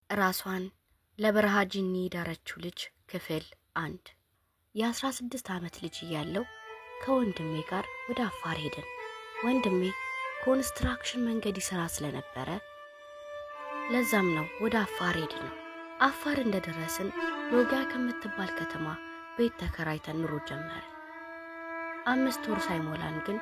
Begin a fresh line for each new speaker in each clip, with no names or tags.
ራሷን ለበረሃ ጂኒ ዳረችው ልጅ ክፍል 1 የ16 ዓመት ልጅ እያለው ከወንድሜ ጋር ወደ አፋር ሄድን። ወንድሜ ኮንስትራክሽን መንገድ ይሰራ ስለነበረ ለዛም ነው ወደ አፋር ሄድነው። አፋር እንደደረስን ሎጊያ ከምትባል ከተማ ቤት ተከራይተን ኑሮ ጀመርን። 5 ወር ሳይሞላን ግን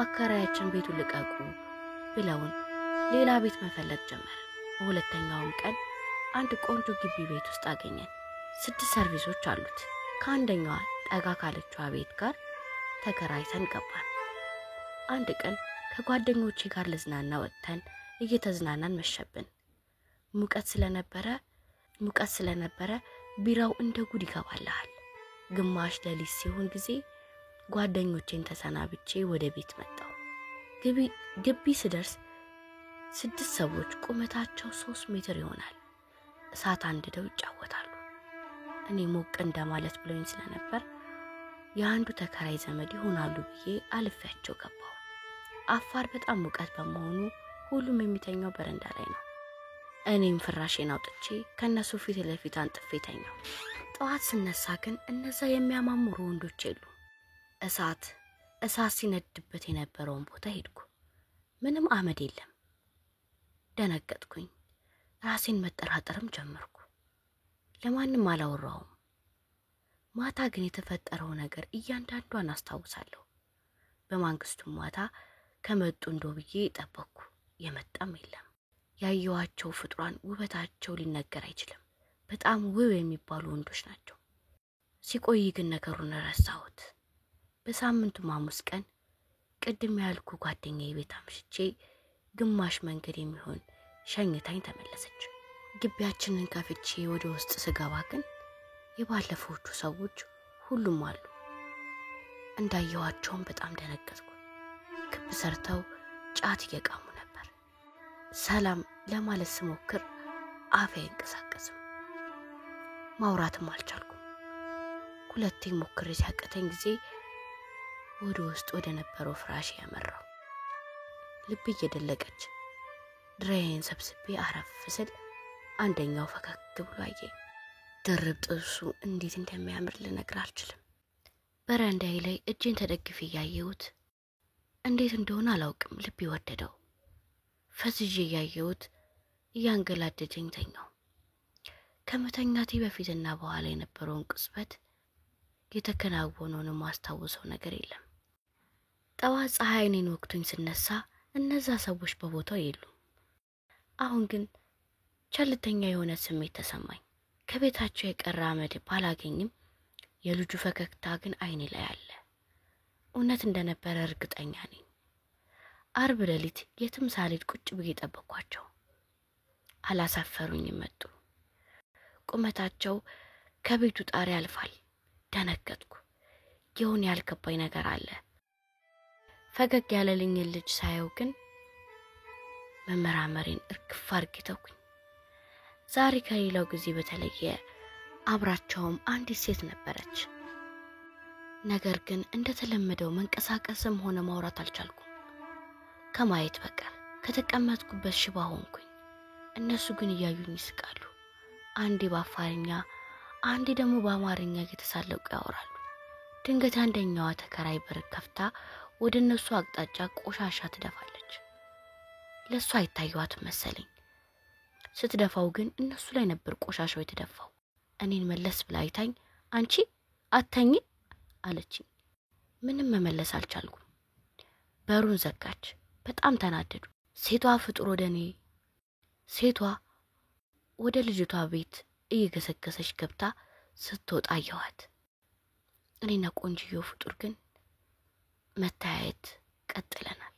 አከራያችን ቤቱን ልቀቁ ብለውን ሌላ ቤት መፈለግ ጀመረ። በሁለተኛውም ቀን አንድ ቆንጆ ግቢ ቤት ውስጥ አገኘን። 6 ሰርቪሶች አሉት። ከአንደኛዋ ጠጋ ካለችዋ ቤት ጋር ተከራይተን ገባን። አንድ ቀን ከጓደኞቼ ጋር ለዝናና ወጥተን እየተዝናናን መሸብን። ሙቀት ስለነበረ ቢራው እንደ ጉድ ይገባልሃል። ግማሽ ሌሊት ሲሆን ጊዜ ጓደኞቼን ተሰናብቼ ወደ ቤት መጣሁ። ግቢ ስደርስ 6 ሰዎች ቁመታቸው 3 ሜትር ይሆናል እሳት አንድደው ይጫወታሉ። እኔ ሞቅ እንደማለት ብሎኝ ስለነበር የአንዱ ተከራይ ዘመድ ይሆናሉ ብዬ አልፌያቸው ገባሁ። አፋር በጣም ሙቀት በመሆኑ ሁሉም የሚተኛው በረንዳ ላይ ነው። እኔም ፍራሼን አውጥቼ ከነሱ ፊት ለፊት አንጥፌ ተኛሁ። ጠዋት ስነሳ ግን እነዛ የሚያማምሩ ወንዶች የሉ። እሳት ሲነድበት የነበረውን ቦታ ሄድኩ። ምንም አመድ የለም። ደነገጥኩኝ። ራሴን መጠራጠርም ጀመርኩ። ለማንም አላወራውም። ማታ ግን የተፈጠረው ነገር እያንዳንዷን አስታውሳለሁ። በማንግስቱም ማታ ከመጡ እንደው ብዬ ጠበቅኩ። የመጣም የለም። ያየዋቸው ፍጥሯን ውበታቸው ሊነገር አይችልም። በጣም ውብ የሚባሉ ወንዶች ናቸው። ሲቆይ ግን ነገሩን ረሳሁት። በሳምንቱ ሐሙስ ቀን ቅድም ያልኩ ጓደኛዬ ቤት አምሽቼ ግማሽ መንገድ የሚሆን ሸኝታኝ ተመለሰች። ግቢያችንን ከፍቼ ወደ ውስጥ ስገባ ግን የባለፈዎቹ ሰዎች ሁሉም አሉ። እንዳየዋቸውም በጣም ደነገጥኩ። ክብ ሰርተው ጫት እየቃሙ ነበር። ሰላም ለማለት ስሞክር አፌ አይንቀሳቀስም። ማውራትም አልቻልኩም። ሁለቴ ሞክሬ ሲያቅተኝ ጊዜ ወደ ውስጥ ወደ ነበረው ፍራሽ ያመራው። ልብ እየደለቀች ድሬን ሰብስቤ አረፍ ስል አንደኛው ፈገግ ብሎ አየኝ። ድርብ ጥርሱ እንዴት እንደሚያምር ልነግር አልችልም። በረንዳዬ ላይ እጄን ተደግፌ ያየሁት እንዴት እንደሆነ አላውቅም። ልብ ይወደደው ፈዝዤ ያየሁት እያንገላደደኝ ተኛው። ከመተኛቴ በፊትና በኋላ የነበረውን ቅጽበት የተከናወነውን ማስታወሰው ነገር የለም። ጠዋት ፀሐይ እኔን ወቅቱኝ ስነሳ እነዛ ሰዎች በቦታው የሉም። አሁን ግን ቸልተኛ የሆነ ስሜት ተሰማኝ። ከቤታቸው የቀረ አመድ ባላገኝም የልጁ ፈገግታ ግን አይኔ ላይ አለ። እውነት እንደነበረ እርግጠኛ ነኝ። አርብ ሌሊት የትም ሳልሄድ ቁጭ ብዬ ጠበቅኳቸው። አላሳፈሩኝም። መጡ። ቁመታቸው ከቤቱ ጣሪያ ያልፋል። ደነገጥኩ። የሆነ ያልገባኝ ነገር አለ። ፈገግ ያለልኝ ልጅ ሳየው ግን መመራመሬን እርግፍ አድርጌ ተውኩኝ። ዛሬ ከሌላው ጊዜ በተለየ አብራቸውም አንዲት ሴት ነበረች። ነገር ግን እንደተለመደው መንቀሳቀስም ሆነ ማውራት አልቻልኩም ከማየት በቀር። ከተቀመጥኩበት ሽባ ሆንኩኝ። እነሱ ግን እያዩኝ ይስቃሉ። አንዴ በአፋርኛ አንዴ ደግሞ በአማርኛ እየተሳለቁ ያወራሉ። ድንገት አንደኛዋ ተከራይ በር ከፍታ ወደ እነሱ አቅጣጫ ቆሻሻ ትደፋለች። ለሷ አይታዩዋት መሰለኝ። ስትደፋው ግን እነሱ ላይ ነበር ቆሻሻው የተደፋው። እኔን መለስ ብላ አይታኝ አንቺ አተኝ አለችኝ። ምንም መመለስ አልቻልኩም። በሩን ዘጋች። በጣም ተናደዱ። ሴቷ ወደ ልጅቷ ቤት እየገሰገሰች ገብታ ስትወጣ አየኋት። እኔና ቆንጆው ፍጡር ግን መታየት ቀጥለናል።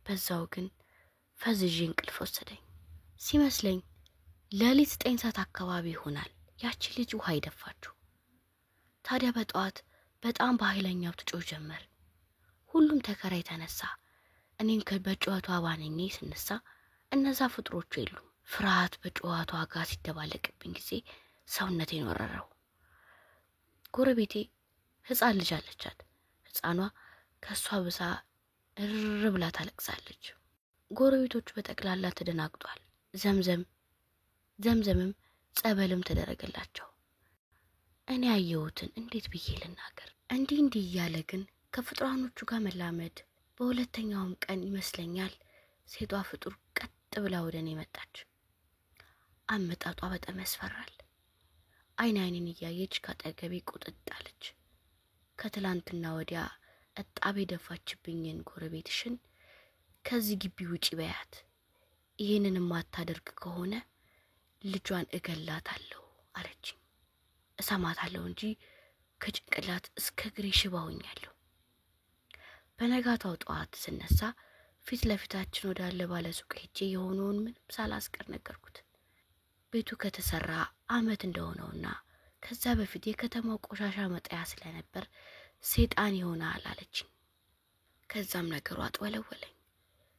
በዛው ግን ፈዝዤ እንቅልፍ ወሰደኝ። ሲመስለኝ ሌሊት 9 ሰዓት አካባቢ ይሆናል ያቺ ልጅ ውሃ ይደፋችሁ። ታዲያ በጠዋት በጣም በኃይለኛው ትጮህ ጀመር። ሁሉም ተከራይ ተነሳ። እኔም በጩኸቷ ባነኜ ስነሳ እነዛ ፍጥሮቹ የሉም። ፍርሃት በጩኸቷ ጋር ሲደባለቅብኝ ጊዜ ሰውነቴን ወረረው። ጎረቤቴ ህፃን ልጅ አለቻት። ህፃኗ ከሷ ብሳ ብላ ታለቅሳለች። ጎረቤቶቹ በጠቅላላ ተደናግጧል። ዘምዘም ዘምዘምም ጸበልም ተደረገላቸው። እኔ ያየሁትን እንዴት ብዬ ልናገር? እንዲህ እያለ ግን ከፍጥሯኖቹ ጋር መላመድ በሁለተኛውም ቀን ይመስለኛል ሴቷ ፍጡር ቀጥ ብላ ወደ እኔ መጣች። አመጣጧ በጣም ያስፈራል። አይኔን እያየች ካጠገቤ ቁጥጥ አለች። ከትላንትና ወዲያ እጣቤ ደፋችብኝን ጎረቤትሽን ከዚህ ግቢ ውጪ በያት፣ ይሄንን ማታደርግ ከሆነ ልጇን እገላታለሁ አለችኝ። እሰማታለሁ እንጂ ከጭንቅላት እስከ እግሬ ሽባ ሆኛለሁ። በነጋታው ጠዋት ስነሳ ፊት ለፊታችን ወዳለ ባለ ሱቅ ሄጄ የሆነውን ምንም ሳላስቀር ነገርኩት። ቤቱ ከተሰራ አመት እንደሆነውና ከዛ በፊት የከተማው ቆሻሻ መጣያ ስለነበር ሰይጣን ይሆናል አለችኝ። ከዛም ነገሩ አጥወለወለኝ።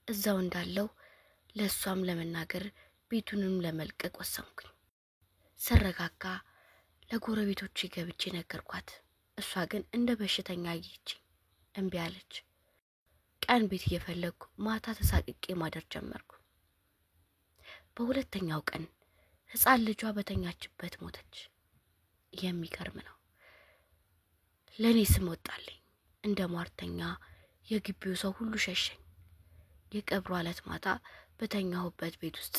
እዛው እንዳለው ለሷም ለመናገር ቤቱንም ለመልቀቅ ወሰንኩኝ። ሰረጋጋ ለጎረቤቶቼ ገብቼ ነገርኳት። እሷ ግን እንደ በሽተኛ አየችኝ፣ እምቢ አለች። ቀን ቤት እየፈለግኩ ማታ ተሳቅቄ ማደር ጀመርኩ። በሁለተኛው ቀን ሕፃን ልጇ በተኛችበት ሞተች። የሚገርም ነው። ለኔ ስም ወጣልኝ። እንደ ሟርተኛ የግቢው ሰው ሁሉ ሸሸኝ። የቀብሩ ዕለት ማታ በተኛሁበት ቤት ውስጥ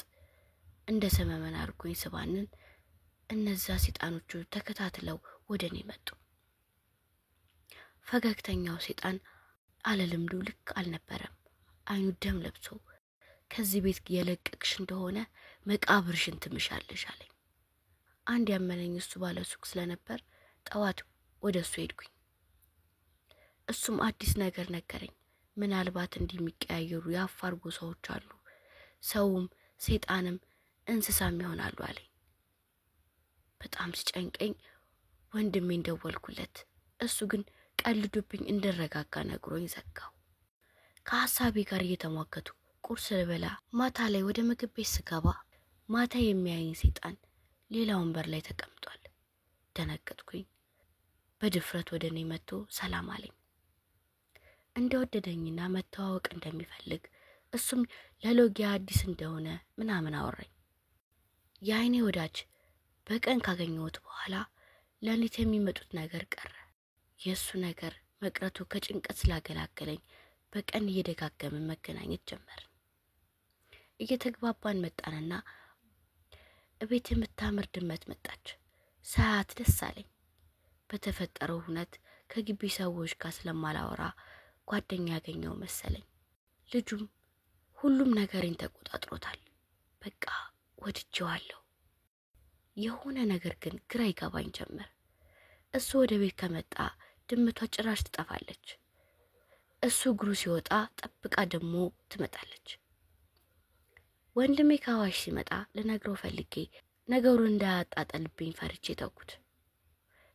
እንደ ሰመመን አርጎኝ ስባንን እነዛ ሰይጣኖቹ ተከታትለው ወደኔ መጡ። ፈገግተኛው ሰይጣን አለልምዱ ልክ አልነበረም። አይኑ ደም ለብሶ ከዚህ ቤት የለቀቅሽ እንደሆነ መቃብርሽን ትምሻለሽ አለኝ። አንድ ያመነኝ እሱ ባለ ሱቅ ስለነበር ጠዋት ወደሱ ሄድኩኝ። እሱም አዲስ ነገር ነገረኝ። ምናልባት እንዲህ የሚቀያየሩ የአፋር ጎሳዎች አሉ፣ ሰውም ሰይጣንም እንስሳም ይሆናሉ አለኝ። በጣም ሲጨንቀኝ ወንድሜን ደወልኩለት። እሱ ግን ቀልዱብኝ እንድረጋጋ ነግሮኝ ዘጋው። ከሐሳቤ ጋር እየተሟገቱ ቁርስ ልበላ ማታ ላይ ወደ ምግብ ቤት ስገባ ማታ የሚያየኝ ሰይጣን ሌላ ወንበር ላይ ተቀምጧል። ደነገጥኩኝ። በድፍረት ወደ እኔ መጥቶ ሰላም አለኝ። እንደወደደኝና መተዋወቅ እንደሚፈልግ እሱም ለሎጊያ አዲስ እንደሆነ ምናምን አወራኝ። የአይኔ ወዳጅ በቀን ካገኘሁት በኋላ ለሊት የሚመጡት ነገር ቀረ። የሱ ነገር መቅረቱ ከጭንቀት ስላገላገለኝ በቀን እየደጋገምን መገናኘት ጀመርን። እየተግባባን መጣንና እቤት የምታምር ድመት መጣች። ሳያት ደስ አለኝ። በተፈጠረው ሁነት ከግቢ ሰዎች ጋር ስለማላወራ ጓደኛ ያገኘው መሰለኝ። ልጁም ሁሉም ነገሬን ተቆጣጥሮታል። በቃ ወድጄዋለሁ። የሆነ ነገር ግን ግራ ይገባኝ ጀመር። እሱ ወደ ቤት ከመጣ ድመቷ ጭራሽ ትጠፋለች። እሱ እግሩ ሲወጣ ጠብቃ ደግሞ ትመጣለች። ወንድሜ ካዋሽ ሲመጣ ልነግረው ፈልጌ ነገሩን እንዳያጣጣልብኝ ፈርቼ ተውኩት።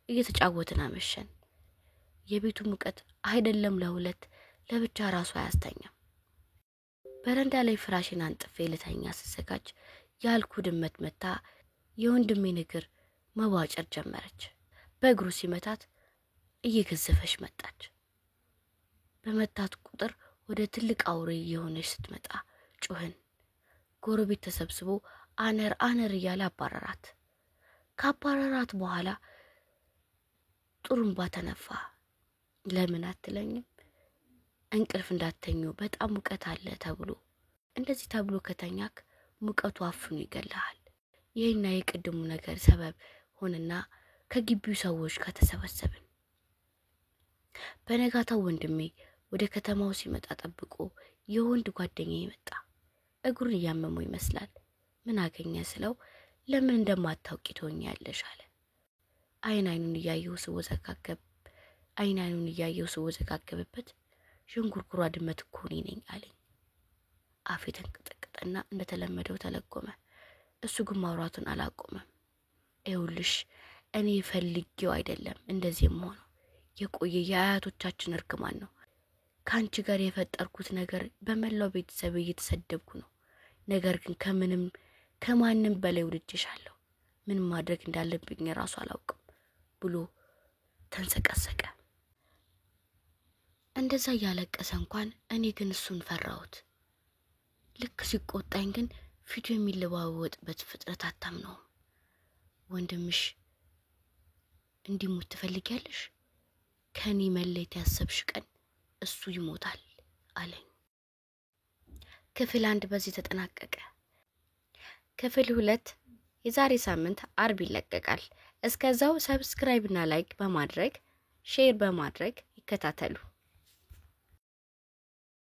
እየተጫወትን አመሸን። የቤቱ ሙቀት አይደለም ለሁለት ለብቻ ራሱ አያስተኛም። በረንዳ ላይ ፍራሽን አንጥፌ ልተኛ ስዘጋጅ ያልኩ ድመት መታ የወንድሜን እግር መዋጨር ጀመረች። በእግሩ ሲመታት እየገዘፈች መጣች። በመታት ቁጥር ወደ ትልቅ አውሬ የሆነች ስትመጣ ጮህን። ጎረቤት ተሰብስቦ አነር አነር እያለ አባረራት። ካባረራት በኋላ ጥሩምባ ተነፋ። ለምን አትለኝም? እንቅልፍ እንዳተኙ በጣም ሙቀት አለ ተብሎ። እንደዚህ ተብሎ ከተኛክ ሙቀቱ አፍኑ ይገላል። ይሄና የቅድሙ ነገር ሰበብ ሆነና ከግቢው ሰዎች ጋር ተሰበሰብን። በነጋታው ወንድሜ ወደ ከተማው ሲመጣ ጠብቆ የወንድ ጓደኛዬ መጣ። እግሩን እያመመው ይመስላል። ምን አገኘ ስለው ለምን እንደማታውቂ ትሆኛለሽ አለ። አይኑን እያየው ስወዘጋገብበት ዥንጉርጉሯ ድመት እኮ እኔ ነኝ አለኝ። አፌ ተንቀጠቀጠና እንደተለመደው ተለጎመ። እሱ ግን ማውራቱን አላቆመም። ይኸውልሽ እኔ ፈልጌው አይደለም እንደዚህ የምሆነው፣ የቆየ የአያቶቻችን እርግማን ነው። ካንቺ ጋር የፈጠርኩት ነገር በመላው ቤተሰብ እየተሰደብኩ ነው። ነገር ግን ከማንም በላይ ወድጄሻለሁ። ምን ማድረግ እንዳለብኝ ራሱ አላውቅም ብሎ ተንሰቀሰቀ። እንደዛ ያለቀሰ እንኳን እኔ ግን እሱን ፈራሁት። ልክ ሲቆጣኝ ግን ፊቱ የሚለዋወጥበት ፍጥረት አታምነው። ወንድምሽ እንዲሞት ትፈልጊያለሽ? ከኔ መለየት ያሰብሽ ቀን እሱ ይሞታል አለኝ። ክፍል 1 በዚህ ተጠናቀቀ። ክፍል 2 የዛሬ ሳምንት አርብ ይለቀቃል። እስከዛው ሰብስክራይብ እና ላይክ በማድረግ ሼር በማድረግ ይከታተሉ።